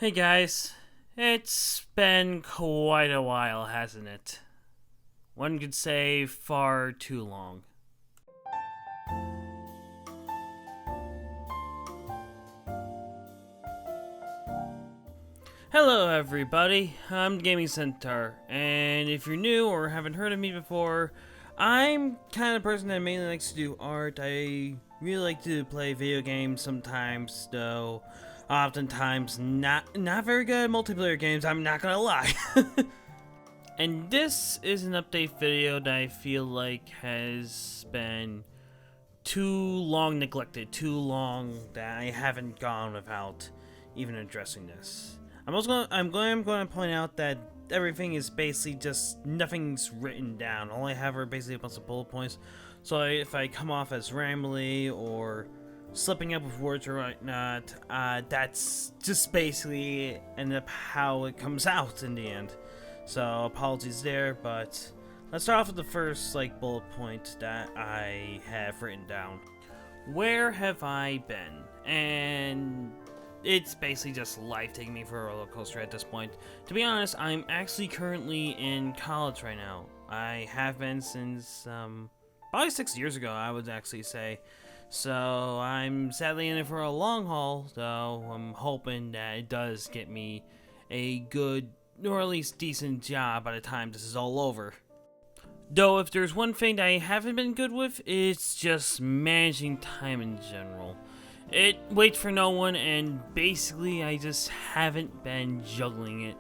Hey guys, it's been quite a while, hasn't it? One could say far too long. Hello everybody, I'm Gaming Centaur, and if you're new or haven't heard of me before, I'm kind of person that mainly likes to do art. I really like to play video games sometimes, though oftentimes not very good at multiplayer games, I'm not gonna lie. And this is an update video that I feel like has been too long neglected, too long that I haven't gone without even addressing this. I'm going to point out that everything is basically just nothing's written down. All I have are basically a bunch of bullet points. So if I come off as rambly or slipping up with words or whatnot, that's just basically end up how it comes out in the end. So apologies there, but let's start off with the first bullet point that I have written down. Where have I been? And it's basically just life taking me for a roller coaster at this point. To be honest, I'm actually currently in college right now. I have been since probably 6 years ago, I would actually say. So I'm sadly in it for a long haul, though I'm hoping that it does get me a good or at least decent job by the time this is all over. Though if there's one thing that I haven't been good with, it's just managing time in general. It waits for no one, and basically I just haven't been juggling it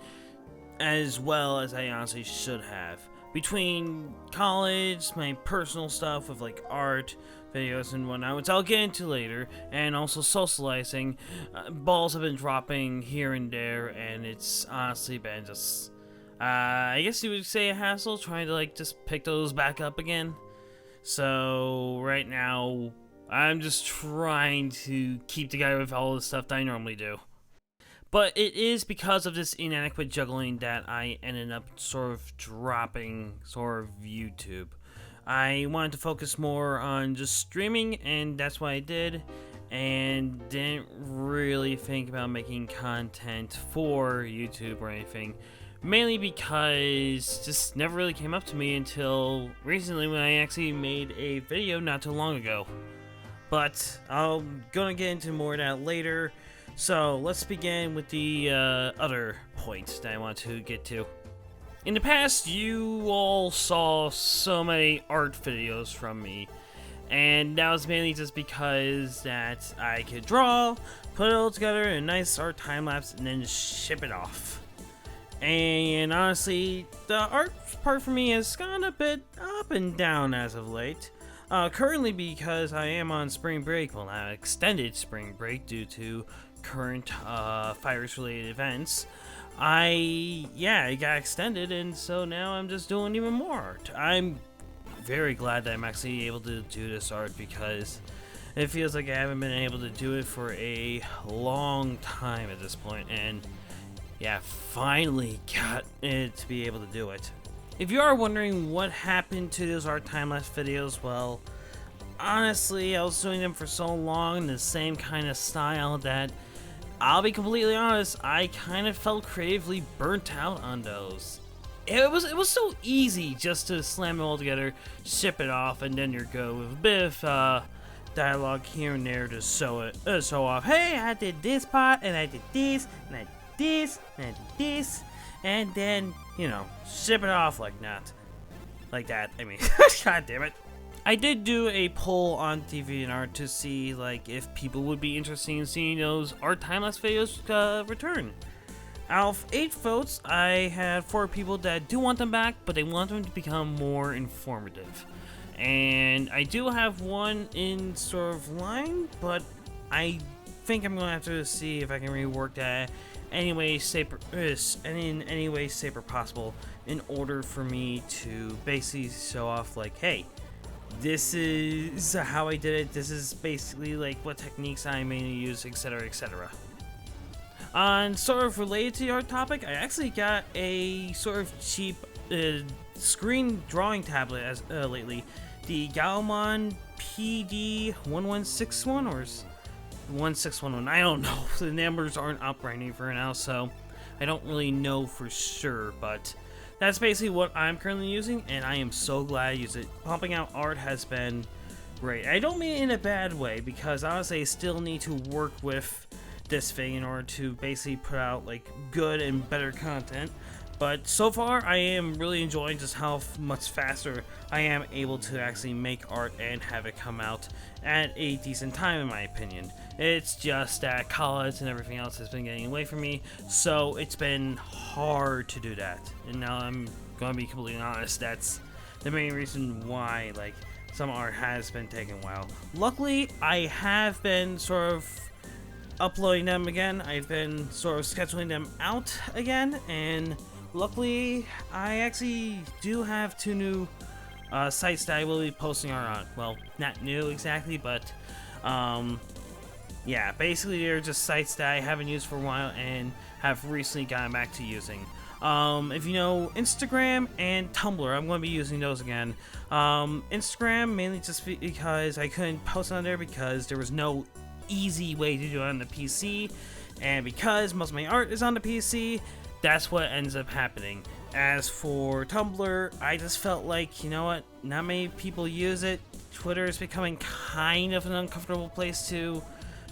as well as I honestly should have. Between college, my personal stuff with art, videos and whatnot, which I'll get into later, and also socializing, balls have been dropping here and there, and it's honestly been just, I guess you would say a hassle trying to just pick those back up again. So right now, I'm just trying to keep together with all the stuff that I normally do. But it is because of this inadequate juggling that I ended up sort of dropping YouTube. I wanted to focus more on just streaming, and that's what I did, and didn't really think about making content for YouTube or anything. Mainly because it just never really came up to me until recently when I actually made a video not too long ago. But I'm gonna get into more of that later. So let's begin with the other point that I want to get to. In the past, you all saw so many art videos from me, and that was mainly just because that I could draw, put it all together in a nice art time-lapse, and then ship it off. And honestly, the art part for me has gone a bit up and down as of late. Currently, because I am on spring break, well, not extended spring break due to current virus-related events, it got extended, and so now I'm just doing even more art. I'm very glad that I'm actually able to do this art because it feels like I haven't been able to do it for a long time at this point, and yeah, finally got it to be able to do it. If you are wondering what happened to those art time-lapse videos, well, honestly, I was doing them for so long in the same kind of style that, I'll be completely honest, I kind of felt creatively burnt out on those. It was so easy just to slam them all together, ship it off, and then you're good with a bit of dialogue here and there to show off. Hey, I did this part, and I did this, and I did this, and I did this, and then, ship it off like that. God damn it. I did do a poll on TV and Art to see if people would be interested in seeing those art time-lapse videos return. Out of 8 votes, I had 4 people that do want them back, but they want them to become more informative. And I do have one in sort of line, but I think I'm gonna have to see if I can rework that in any way, shape, or possible in order for me to basically show off hey, this is how I did it, this is basically what techniques I mainly use, etc, etc. On sort of related to your topic, I actually got a sort of cheap screen drawing tablet as lately. The Gaomon PD1161 or 1611. I don't know. The numbers aren't up right now for now, so I don't really know for sure, but that's basically what I'm currently using, and I am so glad I use it. Pumping out art has been great. I don't mean it in a bad way, because honestly I still need to work with this thing in order to basically put out like good and better content. But so far, I am really enjoying just how much faster I am able to actually make art and have it come out at a decent time, in my opinion. It's just that college and everything else has been getting away from me, so it's been hard to do that. And now I'm going to be completely honest, that's the main reason why, like, some art has been taking a while. Luckily, I have been sort of uploading them again. I've been sort of scheduling them out again, and luckily, I actually do have 2 new sites that I will be posting art on. Well, not new exactly, but yeah, basically they're just sites that I haven't used for a while and have recently gotten back to using. If you know Instagram and Tumblr, I'm going to be using those again. Instagram, mainly just because I couldn't post on there because there was no easy way to do it on the PC, and because most of my art is on the PC, that's what ends up happening. As for Tumblr, I just felt like, you know what, not many people use it. Twitter is becoming kind of an uncomfortable place to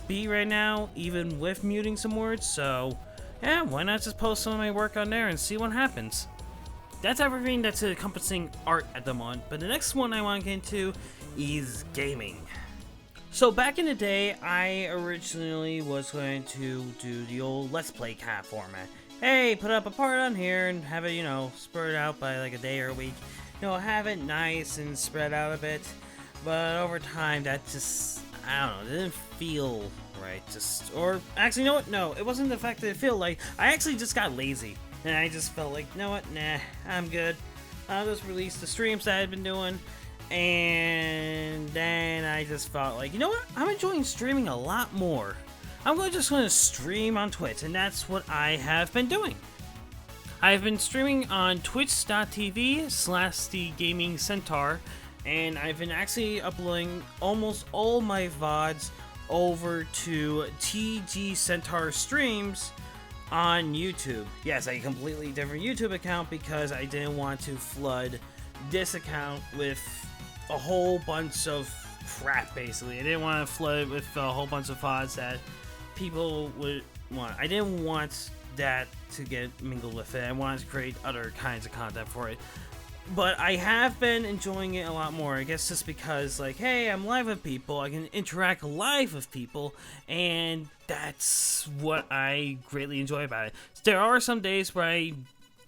be right now, even with muting some words, so yeah, why not just post some of my work on there and see what happens. That's everything that's encompassing art at the moment, but the next one I want to get into is gaming. So back in the day, I originally was going to do the old Let's Play kind of format. Hey, put up a part on here and have it, you know, spread out by like a day or a week. You know, have it nice and spread out a bit. But over time, that just, I don't know, it didn't feel right. Or actually, you know what? No, it wasn't the fact that it felt like, I actually just got lazy. And I just felt like, you know what? Nah, I'm good. I'll just release the streams that I've been doing. And then I just felt like, you know what? I'm enjoying streaming a lot more. I'm just going to stream on Twitch, and that's what I have been doing. I've been streaming on twitch.tv/thegamingcentaur, and I've been actually uploading almost all my VODs over to TG Centaur Streams on YouTube. Yes, a completely different YouTube account because I didn't want to flood this account with a whole bunch of crap, basically. I didn't want to flood it with a whole bunch of VODs that people would want. I didn't want that to get mingled with it. I wanted to create other kinds of content for it. But I have been enjoying it a lot more. I guess just because, like, hey, I'm live with people. I can interact live with people. And that's what I greatly enjoy about it. There are some days where I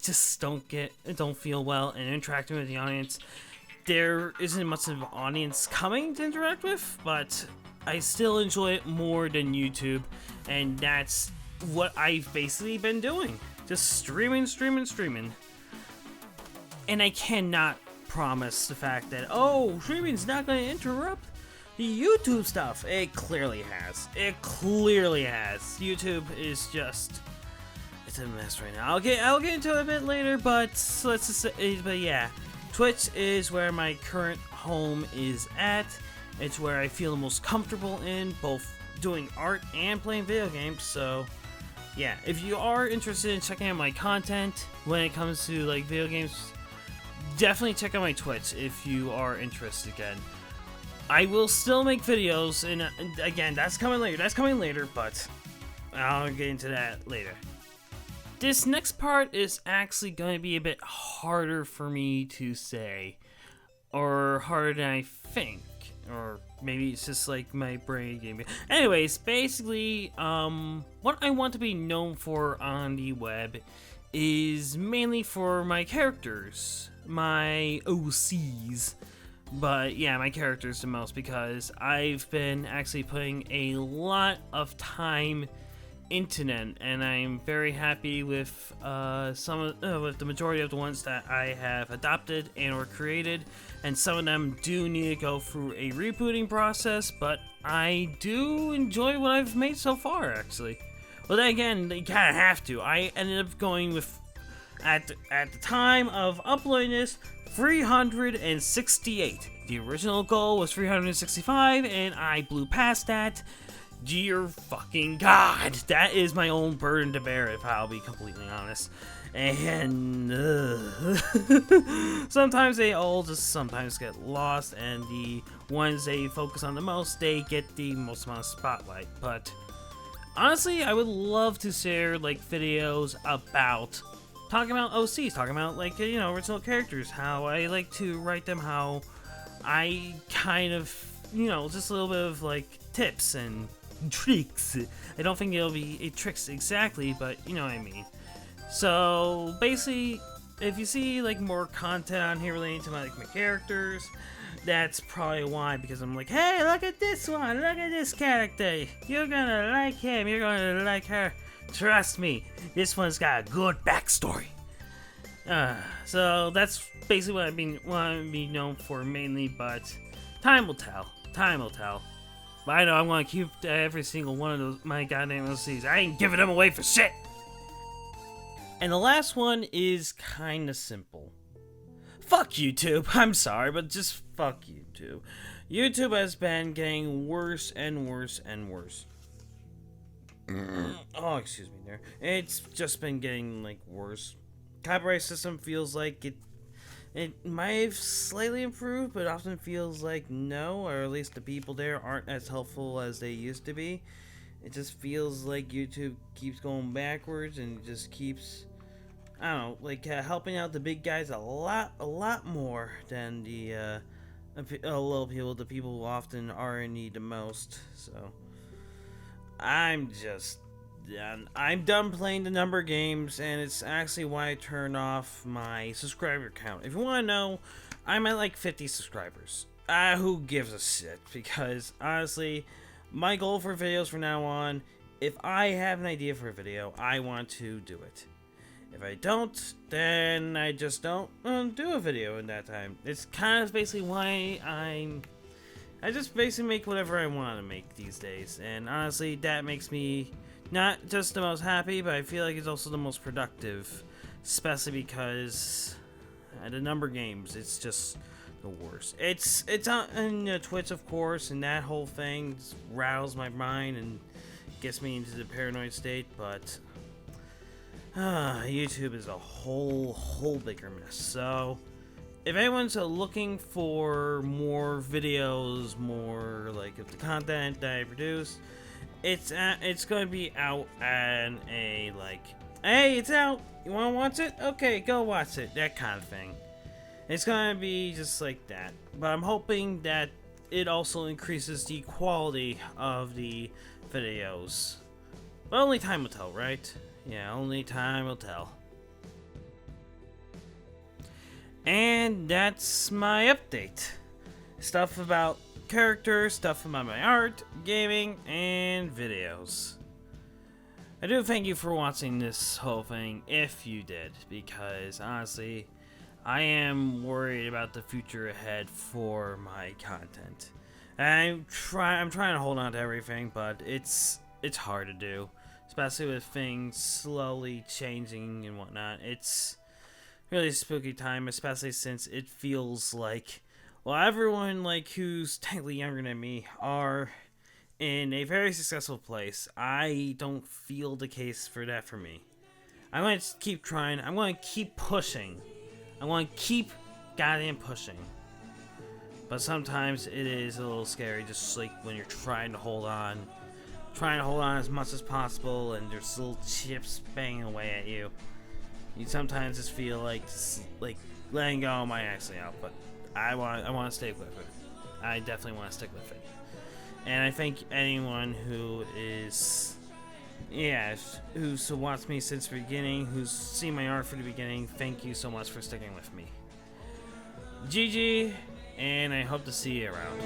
just don't feel well and interacting with the audience. There isn't much of an audience coming to interact with, but I still enjoy it more than YouTube, and that's what I've basically been doing. Just streaming. And I cannot promise the fact that, oh, streaming's not going to interrupt the YouTube stuff. It clearly has. YouTube is just, it's a mess right now. I'll get into it a bit later, but let's just say, but yeah, Twitch is where my current home is at. It's where I feel the most comfortable in, both doing art and playing video games, so yeah, if you are interested in checking out my content when it comes to like video games, definitely check out my Twitch if you are interested again. I will still make videos, and again, that's coming later, but I'll get into that later. This next part is actually going to be a bit harder for me to say, or harder than I think. Or maybe it's just like my brain game. Anyways, basically, what I want to be known for on the web is mainly for my characters, my OCs. But yeah, my characters the most, because I've been actually putting a lot of time into them, and I'm very happy with with the majority of the ones that I have adopted and or created, and some of them do need to go through a rebooting process, but I do enjoy what I've made so far, actually. Well, then again, you kind of have to. I ended up going with, at the time of uploading this, 368. The original goal was 365, and I blew past that. Dear fucking God, that is my own burden to bear, if I'll be completely honest. And sometimes they all just sometimes get lost, and the ones they focus on the most, they get the most amount of spotlight. But honestly, I would love to share like videos about talking about OCs, talking about like original characters, how I like to write them, how I kind of just a little bit of like tips and tricks. I don't think it'll be tricks exactly, but you know what I mean. So basically, if you see like more content on here relating to my characters, that's probably why, because I'm like, hey, look at this one, look at this character, you're gonna like him, you're gonna like her, trust me, this one's got a good backstory. So that's basically what want to be known for mainly, but time will tell. But I know I'm gonna keep every single one of those my goddamn OCs. I ain't giving them away for shit. And the last one is kinda simple. Fuck YouTube. I'm sorry, but just fuck YouTube. YouTube has been getting worse and worse and worse. Oh, excuse me there. It's just been getting like worse. Copyright system feels like it might have slightly improved, but often feels like no, or at least the people there aren't as helpful as they used to be. It just feels like YouTube keeps going backwards and just keeps, I don't know, like helping out the big guys a lot more than the little people, the people who often are in need the most. So I'm done playing the number games, and it's actually why I turned off my subscriber count. If you want to know, I'm at like 50 subscribers. Who gives a shit? Because honestly, my goal for videos from now on, if I have an idea for a video, I want to do it. If I don't, then I just don't do a video in that time. It's kind of basically why I just basically make whatever I want to make these days. And honestly, that makes me not just the most happy, but I feel like it's also the most productive. Especially because the number games, it's just the worst. It's on Twitch, of course, and that whole thing rattles my mind and gets me into the paranoid state, but YouTube is a whole bigger mess. So if anyone's looking for more videos, more like of the content that I produce, it's going to be out and a like, hey, it's out, you want to watch it? Okay, go watch it, that kind of thing. It's going to be just like that. But I'm hoping that it also increases the quality of the videos. But only time will tell, right? Yeah, only time will tell. And that's my update. Stuff about characters, stuff about my art, gaming, and videos. I do thank you for watching this whole thing, if you did, because honestly, I am worried about the future ahead for my content. I'm trying to hold on to everything, but it's hard to do, especially with things slowly changing and whatnot. It's really a spooky time, especially since it feels like, well, everyone like who's technically younger than me are in a very successful place. I don't feel the case for that for me. I'm going to keep trying. I'm going to keep pushing. I want to keep goddamn pushing. But sometimes it is a little scary, just like when you're trying to hold on as much as possible, and there's little chips banging away at you. You sometimes just feel like letting go might actually help, but I want to stick with it. I definitely want to stick with it. And I thank anyone who is, who's watched me since the beginning, who's seen my art from the beginning. Thank you so much for sticking with me. GG, and I hope to see you around.